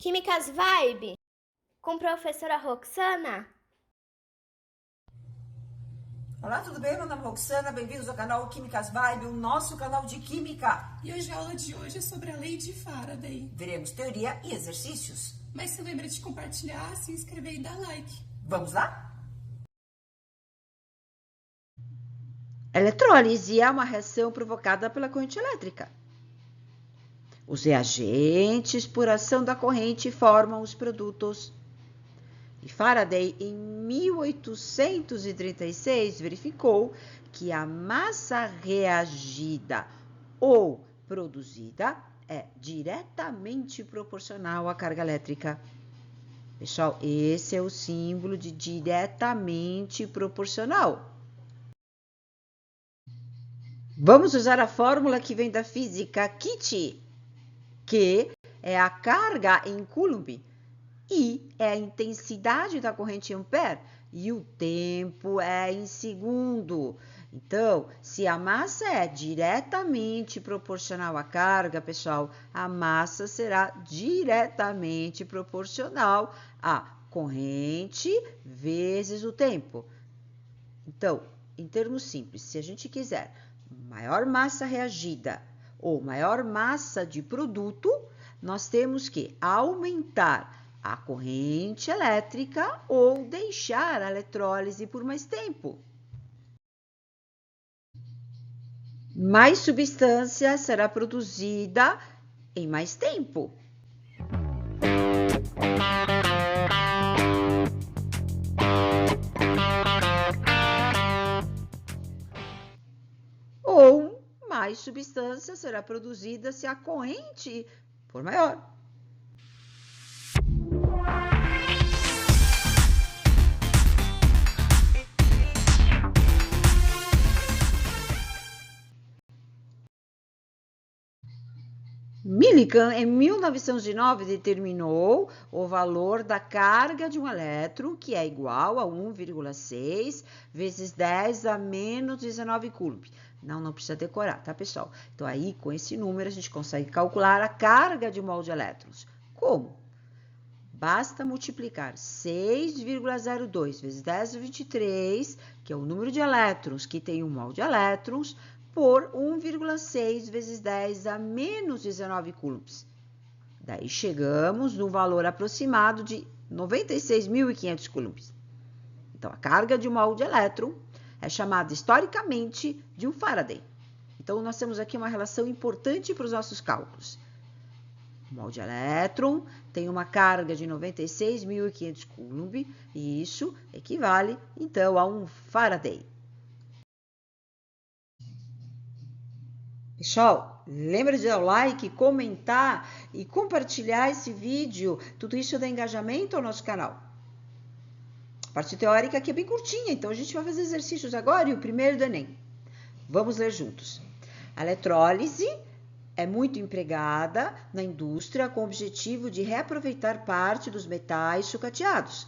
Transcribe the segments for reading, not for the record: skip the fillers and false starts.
Químicas Vibe, com professora Roxana. Olá, tudo bem? Meu nome é Roxana, bem-vindos ao canal Químicas Vibe, o nosso canal de Química. E hoje a aula de hoje é sobre a lei de Faraday. Veremos teoria e exercícios. Mas se lembra de compartilhar, se inscrever e dar like. Vamos lá? Eletrólise é uma reação provocada pela corrente elétrica. Os reagentes, por ação da corrente, formam os produtos. E Faraday, em 1836, verificou que a massa reagida ou produzida é diretamente proporcional à carga elétrica. Pessoal, esse é o símbolo de diretamente proporcional. Vamos usar a fórmula que vem da física Kitty, que é a carga em Coulomb, I é a intensidade da corrente em ampere e o tempo é em segundo. Então, se a massa é diretamente proporcional à carga, pessoal, a massa será diretamente proporcional à corrente vezes o tempo. Então, em termos simples, se a gente quiser maior massa reagida ou maior massa de produto, nós temos que aumentar a corrente elétrica ou deixar a eletrólise por mais tempo. Mais substância será produzida em mais tempo. Ou mais substância será produzida se a corrente for maior. Millikan, em 1909, determinou o valor da carga de um elétron, que é igual a 1,6 vezes 10 a menos 19 coulomb. Não precisa decorar, tá, pessoal? Então, aí, com esse número, a gente consegue calcular a carga de um mol de elétrons. Como? Basta multiplicar 6,02 vezes 10 a 23, que é o número de elétrons que tem um mol de elétrons, por 1,6 vezes 10 a menos 19 coulombs. Daí chegamos no valor aproximado de 96.500 coulombs. Então, a carga de um mol de elétron é chamada historicamente de um Faraday. Então, nós temos aqui uma relação importante para os nossos cálculos. O mol de elétron tem uma carga de 96.500 coulomb e isso equivale, então, a um Faraday. Pessoal, lembra de dar o like, comentar e compartilhar esse vídeo. Tudo isso dá engajamento ao nosso canal. A parte teórica aqui é bem curtinha, então a gente vai fazer exercícios agora e o primeiro do Enem. Vamos ler juntos. A eletrólise é muito empregada na indústria com o objetivo de reaproveitar parte dos metais sucateados.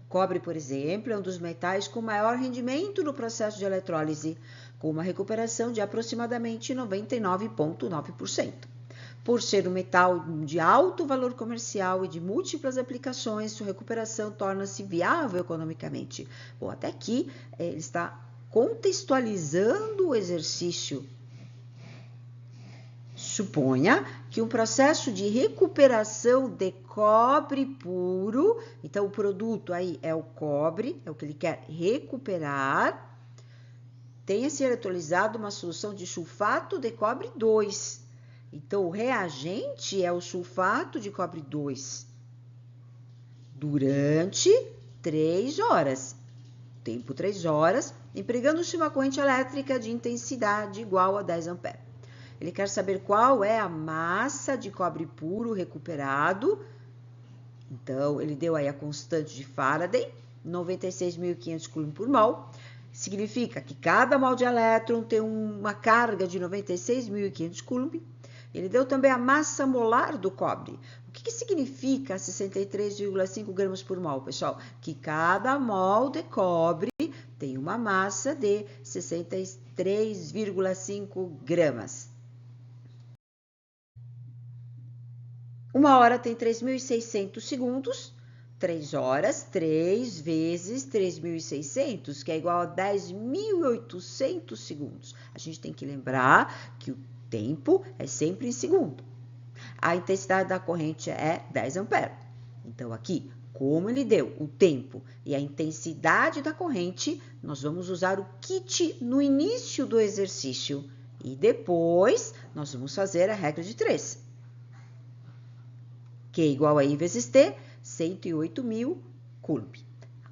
O cobre, por exemplo, é um dos metais com maior rendimento no processo de eletrólise, com uma recuperação de aproximadamente 99,9%. Por ser um metal de alto valor comercial e de múltiplas aplicações, sua recuperação torna-se viável economicamente. Bom, até aqui ele está contextualizando o exercício. Suponha que um processo de recuperação de cobre puro, então o produto aí é o cobre, é o que ele quer recuperar, tenha se eletrolizado uma solução de sulfato de cobre 2. Então, o reagente é o sulfato de cobre 2 durante 3 horas. Tempo 3 horas, empregando-se uma corrente elétrica de intensidade igual a 10 amperes. Ele quer saber qual é a massa de cobre puro recuperado. Então, ele deu aí a constante de Faraday, 96.500 coulomb por mol. Significa que cada mol de elétron tem uma carga de 96.500 coulomb. Ele deu também a massa molar do cobre. O que significa 63,5 gramas por mol, pessoal? Que cada mol de cobre tem uma massa de 63,5 gramas. 1 hora tem 3.600 segundos. 3 horas, 3 vezes 3.600, que é igual a 10.800 segundos. A gente tem que lembrar que o tempo é sempre em segundo. A intensidade da corrente é 10 amperes. Então, aqui, como ele deu o tempo e a intensidade da corrente, nós vamos usar o kit no início do exercício. E depois, nós vamos fazer a regra de 3. Q igual a I vezes T, 108.000 coulomb.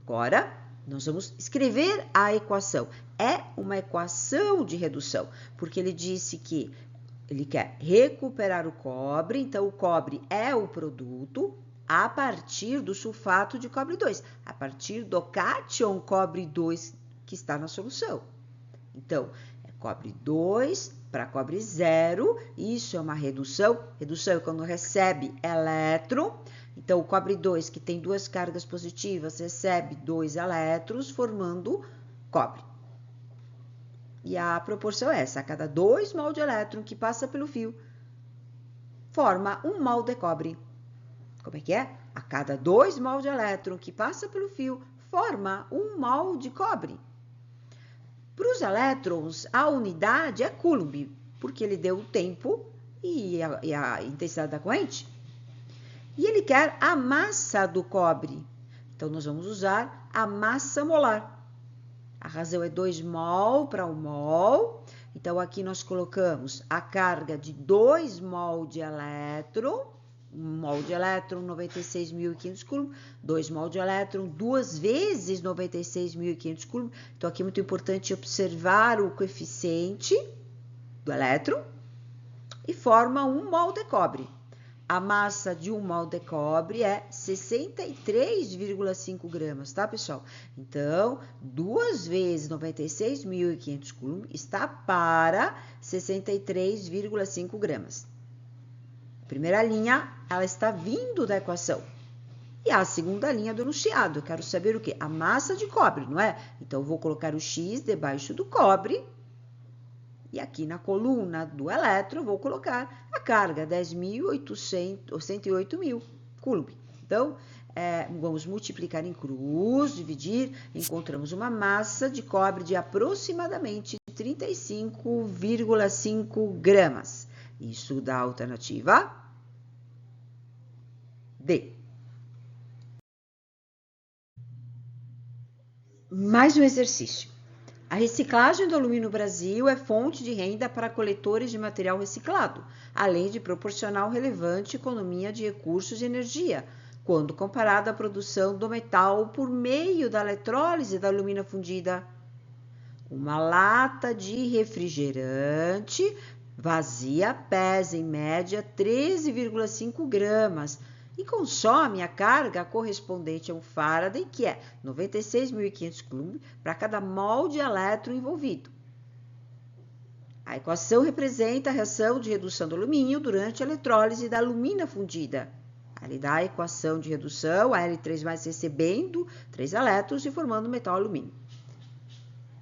Agora, nós vamos escrever a equação. É uma equação de redução, porque ele disse que ele quer recuperar o cobre, então o cobre é o produto a partir do sulfato de cobre 2, a partir do cátion cobre 2 que está na solução. Então, é cobre 2 para cobre 0, isso é uma redução. Redução é quando recebe elétron. Então, o cobre 2, que tem 2 cargas positivas, recebe 2 elétrons, formando cobre. E a proporção é essa: a cada 2 mol de elétron que passa pelo fio, forma 1 mol de cobre. Como é que é? A cada 2 mol de elétron que passa pelo fio, forma 1 mol de cobre. Para os elétrons, a unidade é coulomb, porque ele deu o tempo e a intensidade da corrente. E ele quer a massa do cobre. Então, nós vamos usar a massa molar. A razão é 2 mol para 1 mol. Então, aqui nós colocamos a carga de 2 mol de elétron. 1 mol de elétron, 96.500 coulomb. 2 mol de elétron, 2 vezes 96.500 coulomb. Então, aqui é muito importante observar o coeficiente do elétron. E forma 1 mol de cobre. A massa de 1 mol de cobre é 63,5 gramas, tá, pessoal? Então, 2 vezes 96.500 coulomb está para 63,5 gramas. A primeira linha, ela está vindo da equação. E a segunda linha do enunciado, eu quero saber o quê? A massa de cobre, não é? Então, eu vou colocar o X debaixo do cobre. E aqui na coluna do elétron, eu vou colocar a carga, 108.000 coulomb. Então, vamos multiplicar em cruz, dividir, encontramos uma massa de cobre de aproximadamente 35,5 gramas. Isso dá a alternativa D. Mais um exercício. A reciclagem do alumínio no Brasil é fonte de renda para coletores de material reciclado, além de proporcionar relevante economia de recursos e energia, quando comparada à produção do metal por meio da eletrólise da alumina fundida. Uma lata de refrigerante vazia pesa, em média, 13,5 gramas, e consome a carga correspondente a um Faraday, que é 96.500 coulomb para cada mol de elétron envolvido. A equação representa a reação de redução do alumínio durante a eletrólise da alumina fundida. Ele dá a equação de redução, a L3+ recebendo 3 elétrons e formando metal alumínio.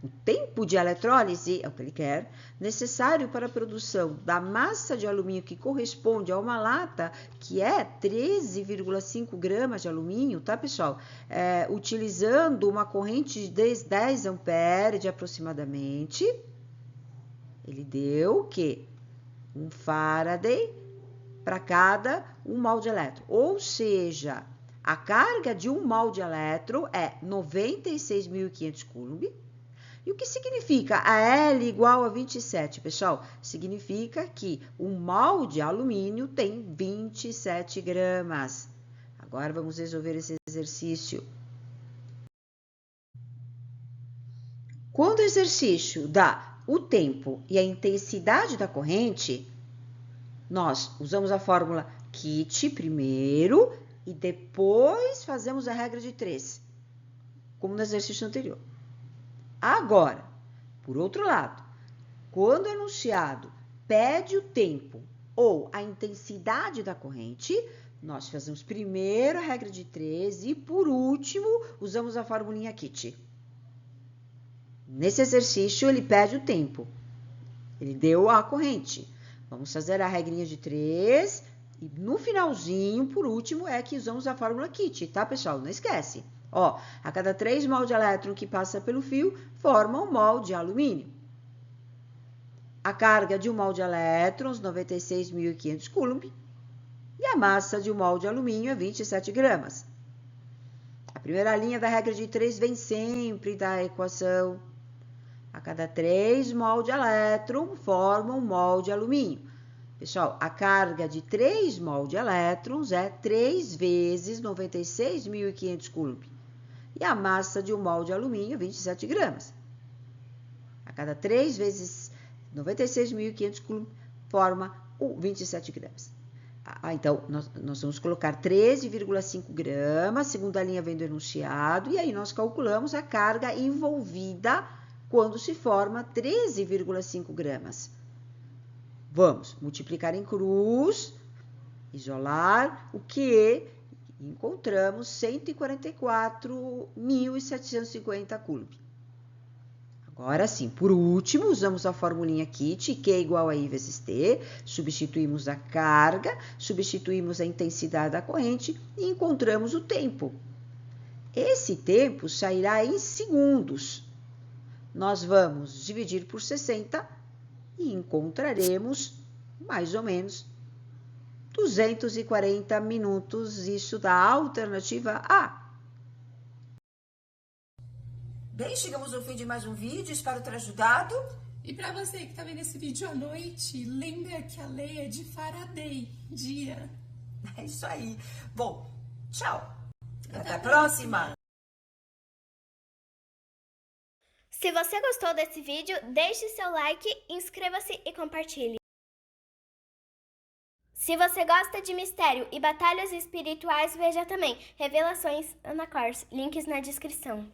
O tempo de eletrólise, é o que ele quer, necessário para a produção da massa de alumínio que corresponde a uma lata, que é 13,5 gramas de alumínio, tá, pessoal? Utilizando uma corrente de 10 amperes de aproximadamente, ele deu o quê? Um Faraday para cada 1 mol de elétron. Ou seja, a carga de 1 mol de elétron é 96.500 coulomb. E o que significa a L igual a 27, pessoal? Significa que 1 mol de alumínio tem 27 gramas. Agora, vamos resolver esse exercício. Quando o exercício dá o tempo e a intensidade da corrente, nós usamos a fórmula kit primeiro e depois fazemos a regra de 3, como no exercício anterior. Agora, por outro lado, quando o enunciado pede o tempo ou a intensidade da corrente, nós fazemos primeiro a regra de 3 e, por último, usamos a formulinha kit. Nesse exercício, ele pede o tempo. Ele deu a corrente. Vamos fazer a regrinha de 3 E no finalzinho, por último, é que usamos a fórmula Kit, tá, pessoal? Não esquece. Ó, a cada 3 mol de elétron que passa pelo fio, forma 1 mol de alumínio. A carga de 1 mol de elétrons, 96.500 coulomb. E a massa de 1 mol de alumínio é 27 gramas. A primeira linha da regra de 3 vem sempre da equação. A cada 3 mol de elétron, forma 1 mol de alumínio. Pessoal, a carga de 3 mol de elétrons é 3 vezes 96.500 coulomb. E a massa de 1 mol de alumínio é 27 gramas. A cada 3 vezes 96.500 coulomb forma 27 gramas. Então, nós vamos colocar 13,5 gramas, segunda linha vem do enunciado, e aí nós calculamos a carga envolvida quando se forma 13,5 gramas. Vamos multiplicar em cruz, isolar, o que encontramos 144.750 coulomb. Agora sim, por último, usamos a formulinha Kit, Q é igual a I vezes T, substituímos a carga, substituímos a intensidade da corrente e encontramos o tempo. Esse tempo sairá em segundos. Nós vamos dividir por 60 e encontraremos mais ou menos 240 minutos, isso da alternativa A. Bem, chegamos ao fim de mais um vídeo, espero ter ajudado. E para você que tá vendo esse vídeo à noite, lembra que a lei é de Faraday, dia. É isso aí. Bom, tchau. Até a próxima. Se você gostou desse vídeo, deixe seu like, inscreva-se e compartilhe. Se você gosta de mistério e batalhas espirituais, veja também Revelações Ana Kors, links na descrição.